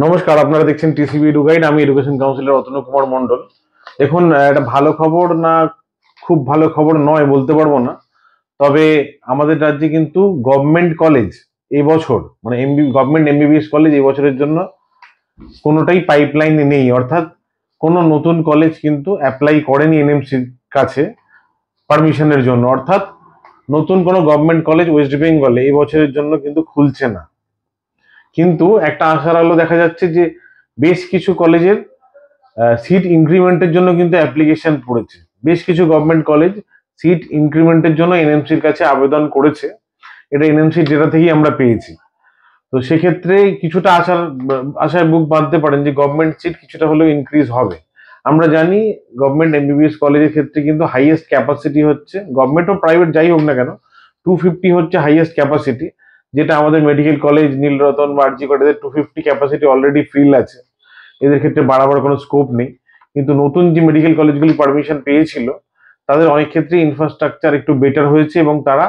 নমস্কার, আপনারা দেখছেন টিসিবি এডু গাইড। আমি এডুকেশন কাউন্সিলর অতনু কুমার মন্ডল। দেখুন, এটা ভালো খবর না খুব ভালো খবর নয় বলতে পারবো না। তবে আমাদের রাজ্যে কিন্তু গভর্নমেন্ট কলেজ এই বছর মানে গভর্নমেন্ট এমবিবিএস কলেজ এই বছরের জন্য কোনোটাই পাইপলাইনে নেই, অর্থাৎ কোনো নতুন কলেজ কিন্তু অ্যাপ্লাই করেনি এনএমসির কাছে পারমিশনের জন্য। অর্থাৎ নতুন কোনো গভর্নমেন্ট কলেজ ওয়েস্ট বেঙ্গলে এই বছরের জন্য কিন্তু খুলছে না। কিন্তু একটা আশার আলো দেখা যাচ্ছে যে বেশ কিছু কলেজের সিট ইনক্রিমেন্টের জন্য কিন্তু অ্যাপ্লিকেশন পড়েছে। বেশ কিছু গভর্নমেন্ট কলেজ সিট ইনক্রিমেন্টের জন্য এনএমসির কাছে আবেদন করেছে। এটা এনএমসির ডেটা থেকেই আমরা পেয়েছি। তো সেক্ষেত্রে কিছুটা আশায় বুক বাঁধতে পারেন যে গভর্নমেন্ট সিট কিছুটা হলেও ইনক্রিজ হবে। আমরা জানি গভর্নমেন্ট এমবিবিএস কলেজের ক্ষেত্রে কিন্তু হাইয়েস্ট ক্যাপাসিটি হচ্ছে, গভর্নমেন্ট ও প্রাইভেট যাই হোক না কেন, 250 হচ্ছে হাইয়েস্ট ক্যাপাসিটি। যেটা আমাদের মেডিকেল কলেজ নীলরতন বা আরজি কলেজের 250 ক্যাপাসিটি অলরেডি ফিল আছে। এদের ক্ষেত্রে বাড়াবার কোনো স্কোপ নেই। কিন্তু নতুন যে মেডিকেল কলেজগুলি পারমিশন পেয়েছিল তাদের অনেক ক্ষেত্রে ইনফ্রাস্ট্রাকচার একটু বেটার হয়েছে এবং তারা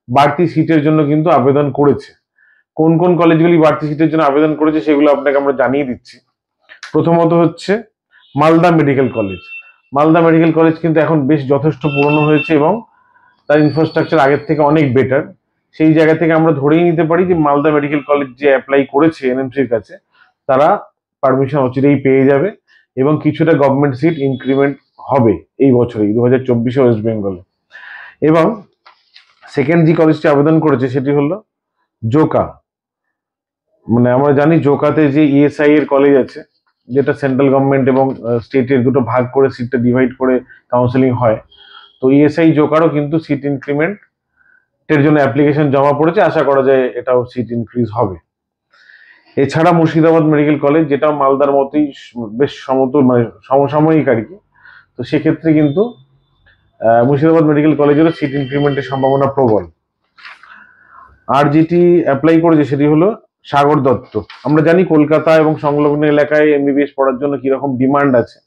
বাড়তি সিটের জন্য কিন্তু আবেদন করেছে। কোন কোন কলেজগুলি বাড়তি সিটের জন্য আবেদন করেছে সেগুলো আপনাকে আমরা জানিয়ে দিচ্ছি। প্রথমত হচ্ছে Malda medical college. Malda medical college কিন্তু এখন বেশ যথেষ্ট পুরনো হয়েছে এবং তার ইনফ্রাস্ট্রাকচার আগের থেকে অনেক বেটার। সেই জায়গা থেকে আমরা ধরেই নিতে পারি যে মালদা মেডিকেল কলেজ যে অ্যাপ্লাই করেছে এনএমসির কাছে তারা পারমিশন অচিরেই পেয়ে যাবে এবং কিছুটা গভর্নমেন্ট সিট ইনক্রিমেন্ট হবে এই বছরেই 2024 ওয়েস্ট বেঙ্গলে। এবং সেকেন্ড যে কলেজটি আবেদন করেছে সেটি হলো জোকা। মানে আমরা জানি জোকাতে যে ইএসআই এর কলেজ আছে, যেটা সেন্ট্রাল গভর্নমেন্ট এবং স্টেটের দুটো ভাগ করে সিটটা ডিভাইড করে কাউন্সেলিং হয়। তো ইএসআই জোকারও কিন্তু সিট ইনক্রিমেন্ট এর জন্য অ্যাপ্লিকেশন জমা পড়েছে। আশা করা যায় এটাও সিট ইনক্রিজ হবে। এছাড়া মুর্শিদাবাদ মেডিকেল কলেজ, যেটা মালদার মতোই বেশ সমতুল মানে সমসাময়িক আর কি। তো সেক্ষেত্রে কিন্তু মুর্শিদাবাদ মেডিকেল কলেজেরও সিট ইনক্রিমেন্টের সম্ভাবনা প্রবল। আর যেটি অ্যাপ্লাই করেছে সেটি হলো সাগর দত্ত। আমরা জানি কলকাতা এবং সংলগ্ন এলাকায় এমবিবিএস পড়ার জন্য কিরকম ডিমান্ড আছে।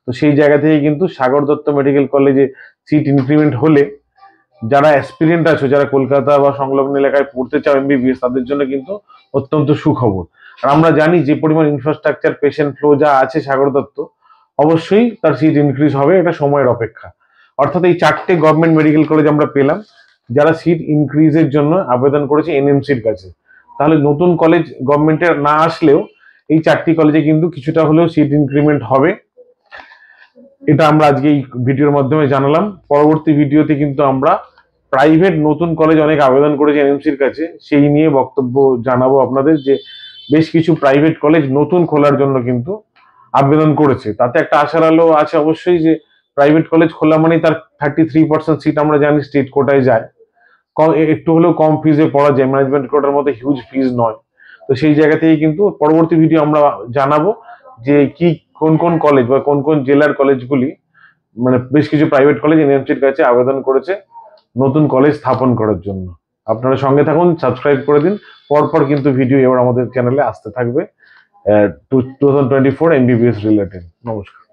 তো সেই জায়গা থেকে কিন্তু সাগর দত্ত মেডিকেল কলেজে সিট ইনক্রিমেন্ট হলে যারা অ্যাসপিরেন্ট আছে, যারা কলকাতা বা সংলগ্ন এলাকায় পড়তে চাও এমবিবিএস, তাদের জন্য কিন্তু অত্যন্ত সুখবর। আর আমরা জানি যে পরিমাণ ইনফ্রাস্ট্রাকচার পেশেন্ট ফ্লো যা আছে সাগর দত্ত, অবশ্যই তার সিট ইনক্রিজ হবে, এটা সময়ের অপেক্ষা। অর্থাৎ এই 4টে গভর্নমেন্ট মেডিকেল কলেজ আমরা পেলাম যারা সিট ইনক্রিজের জন্য আবেদন করেছে এনএমসির কাছে। তাহলে নতুন কলেজ গভর্নমেন্টের না আসলেও এই 4টি কলেজে কিন্তু কিছুটা হলেও সিট ইনক্রিমেন্ট হবে। এটা আমরা আজকে এই ভিডিওর মাধ্যমে জানালাম। পরবর্তী ভিডিওতে কিন্তু আমরা প্রাইভেট নতুন কলেজ অনেক আবেদন করেছে এনএমসির কাছে, সেই নিয়ে বক্তব্য জানাবো আপনাদের। যে বেশ কিছু প্রাইভেট কলেজ নতুন খোলার জন্য কিন্তু আবেদন করেছে, তাতে একটা আশার আলো আছে অবশ্যই যে প্রাইভেট কলেজ খোলা মানে তার 33% সিট আমরা জানি স্টেট কোটায় যায়। একটু হলেও কম ফিজে পড়া যায়, ম্যানেজমেন্ট কোটার মধ্যে হিউজ ফিজ নয়। তো সেই জায়গা থেকে কিন্তু পরবর্তী ভিডিও আমরা জানাবো যে কি কোন কোন কলেজ বা কোন কোন জেলার কলেজগুলি মানে বেশ কিছু প্রাইভেট কলেজ এনএমসির কাছে আবেদন করেছে নতুন কলেজ স্থাপন করার জন্য। আপনারা সঙ্গে থাকুন, সাবস্ক্রাইব করে দিন। পরপর কিন্তু ভিডিও এবার আমাদের চ্যানেলে আসতে থাকবে 2024 এমবিবিএস রিলেটেড। নমস্কার।